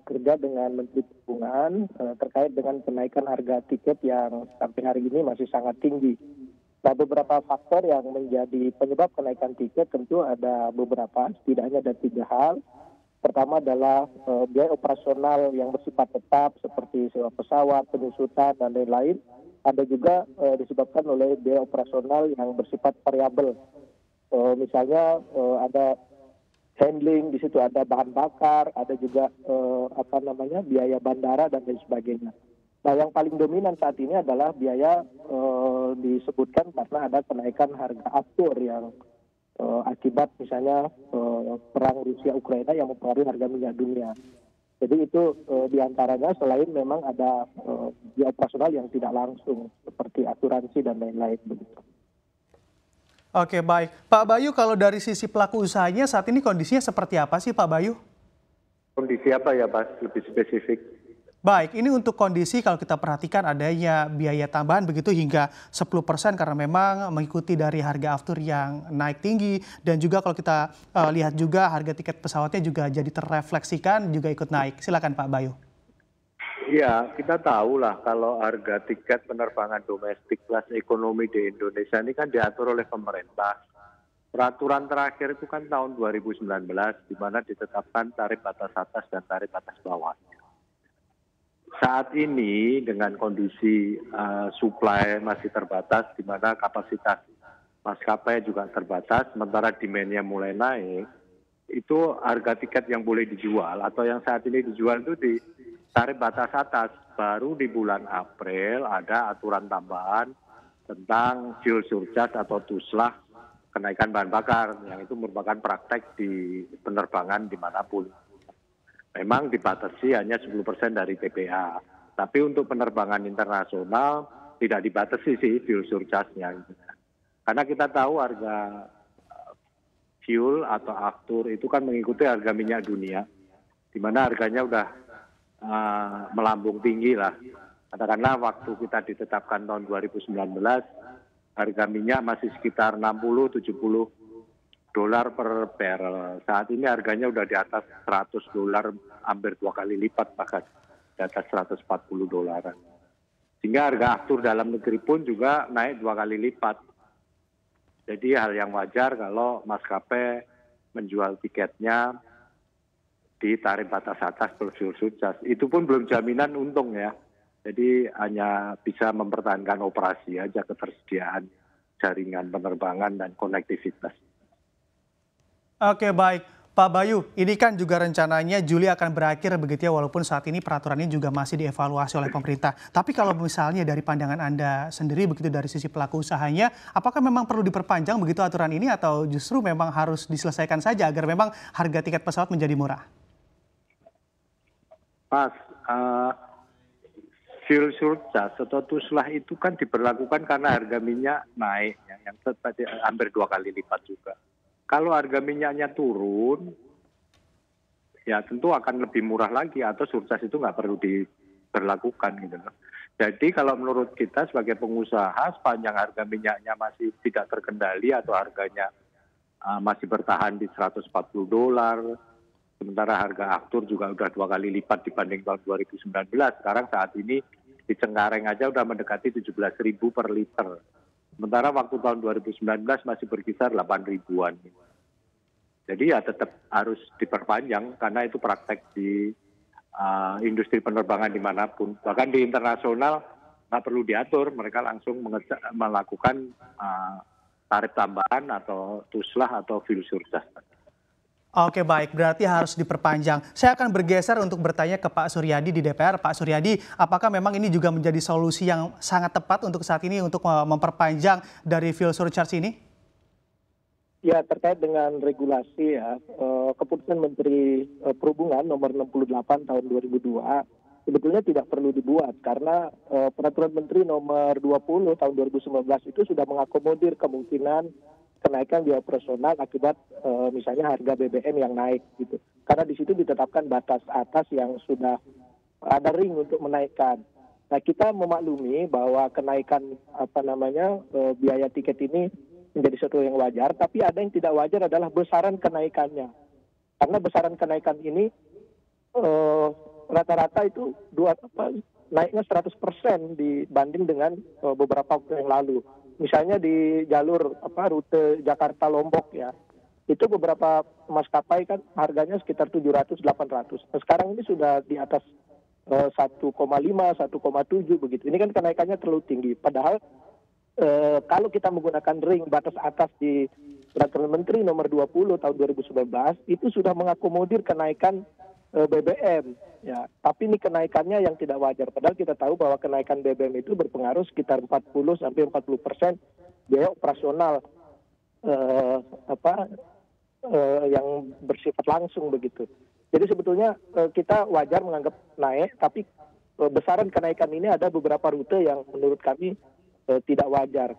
kerja dengan Menteri Perhubungan terkait dengan kenaikan harga tiket yang sampai hari ini masih sangat tinggi. Nah, beberapa faktor yang menjadi penyebab kenaikan tiket tentu ada beberapa, setidaknya ada 3 hal. Pertama adalah biaya operasional yang bersifat tetap seperti sewa pesawat, penyusutan, dan lain-lain. Ada juga disebabkan oleh biaya operasional yang bersifat variabel. Misalnya ada handling, di situ ada bahan bakar, ada juga biaya bandara dan lain sebagainya. Nah, yang paling dominan saat ini adalah biaya disebutkan karena ada kenaikan harga aftur yang akibat misalnya perang Rusia Ukraina yang mempengaruhi harga minyak dunia. Jadi itu diantaranya selain memang ada biaya operasional yang tidak langsung seperti asuransi dan lain-lain begitu. Oke, baik. Pak Bayu, kalau dari sisi pelaku usahanya saat ini kondisinya seperti apa sih Pak Bayu? Kondisi apa ya Pak, lebih spesifik? Baik, ini untuk kondisi kalau kita perhatikan adanya biaya tambahan begitu hingga 10% karena memang mengikuti dari harga aftur yang naik tinggi dan juga kalau kita lihat juga harga tiket pesawatnya juga jadi terrefleksikan juga ikut naik. Silakan Pak Bayu. Ya, kita tahu lah kalau harga tiket penerbangan domestik kelas ekonomi di Indonesia ini kan diatur oleh pemerintah. Peraturan terakhir itu kan tahun 2019 di mana ditetapkan tarif batas atas dan tarif batas bawah. Saat ini dengan kondisi supply masih terbatas di mana kapasitas maskapai juga terbatas, sementara demand-nya mulai naik, itu harga tiket yang boleh dijual atau yang saat ini dijual itu di tarif batas atas. Baru di bulan April ada aturan tambahan tentang fuel surcharge atau tuslah kenaikan bahan bakar yang itu merupakan praktek di penerbangan dimanapun. Memang dibatasi hanya 10% dari TPA. Tapi untuk penerbangan internasional tidak dibatasi sih fuel surcharge-nya. Karena kita tahu harga fuel atau aftur itu kan mengikuti harga minyak dunia. Di mana harganya udah melambung tinggi lah. Katakanlah waktu kita ditetapkan tahun 2019, harga minyak masih sekitar 60-70 dolar per barrel. Saat ini harganya udah di atas 100 dolar, hampir 2 kali lipat bahkan di atas 140 dolar. Sehingga harga aftur dalam negeri pun juga naik 2 kali lipat. Jadi hal yang wajar kalau maskapai menjual tiketnya di tarif batas atas per fuel surcharge. Itu pun belum jaminan untung ya. Jadi hanya bisa mempertahankan operasi aja, ketersediaan jaringan penerbangan dan konektivitas. Oke, baik. Pak Bayu, ini kan juga rencananya Juli akan berakhir begitu ya, walaupun saat ini peraturan ini juga masih dievaluasi oleh pemerintah. Tapi kalau misalnya dari pandangan Anda sendiri begitu dari sisi pelaku usahanya, apakah memang perlu diperpanjang begitu aturan ini atau justru memang harus diselesaikan saja agar memang harga tiket pesawat menjadi murah? Mas, fuel surcharge atau tuslah itu kan diberlakukan karena harga minyak naik, yang hampir 2 kali lipat juga. Kalau harga minyaknya turun, ya tentu akan lebih murah lagi atau surcharge itu nggak perlu diberlakukan gitu loh. Jadi kalau menurut kita sebagai pengusaha, sepanjang harga minyaknya masih tidak terkendali atau harganya masih bertahan di 140 dolar, sementara harga aftur juga udah 2 kali lipat dibanding tahun 2019. Sekarang saat ini di Cengkareng aja udah mendekati 17.000 per liter. Sementara waktu tahun 2019 masih berkisar 8 ribuan. Jadi ya tetap harus diperpanjang karena itu praktek di industri penerbangan dimanapun. Bahkan di internasional nggak perlu diatur, mereka langsung melakukan tarif tambahan atau tuslah atau fuel surcharge. Oke, baik, berarti harus diperpanjang. Saya akan bergeser untuk bertanya ke Pak Suryadi di DPR. Pak Suryadi, apakah memang ini juga menjadi solusi yang sangat tepat untuk saat ini untuk memperpanjang dari fuel surcharge ini? Ya, terkait dengan regulasi ya, keputusan Menteri Perhubungan nomor 68 tahun 2002 sebetulnya tidak perlu dibuat karena peraturan Menteri nomor 20 tahun 2019 itu sudah mengakomodir kemungkinan kenaikan biaya operasional akibat misalnya harga BBM yang naik gitu. Karena di situ ditetapkan batas atas yang sudah ada ring untuk menaikkan. Nah, kita memaklumi bahwa kenaikan biaya tiket ini menjadi sesuatu yang wajar, tapi ada yang tidak wajar adalah besaran kenaikannya. Karena besaran kenaikan ini rata-rata itu naiknya 100% dibanding dengan beberapa waktu yang lalu. Misalnya di jalur rute Jakarta Lombok ya, itu beberapa maskapai kan harganya sekitar 700-800. Nah, sekarang ini sudah di atas 1,5, 1,7 begitu. Ini kan kenaikannya terlalu tinggi. Padahal kalau kita menggunakan ring batas atas di Peraturan Menteri Nomor 20 tahun 2019 itu sudah mengakomodir kenaikan BBM ya, tapi ini kenaikannya yang tidak wajar. Padahal kita tahu bahwa kenaikan BBM itu berpengaruh sekitar 40-40% biaya operasional yang bersifat langsung begitu. Jadi sebetulnya kita wajar menganggap naik, tapi besaran kenaikan ini ada beberapa rute yang menurut kami tidak wajar.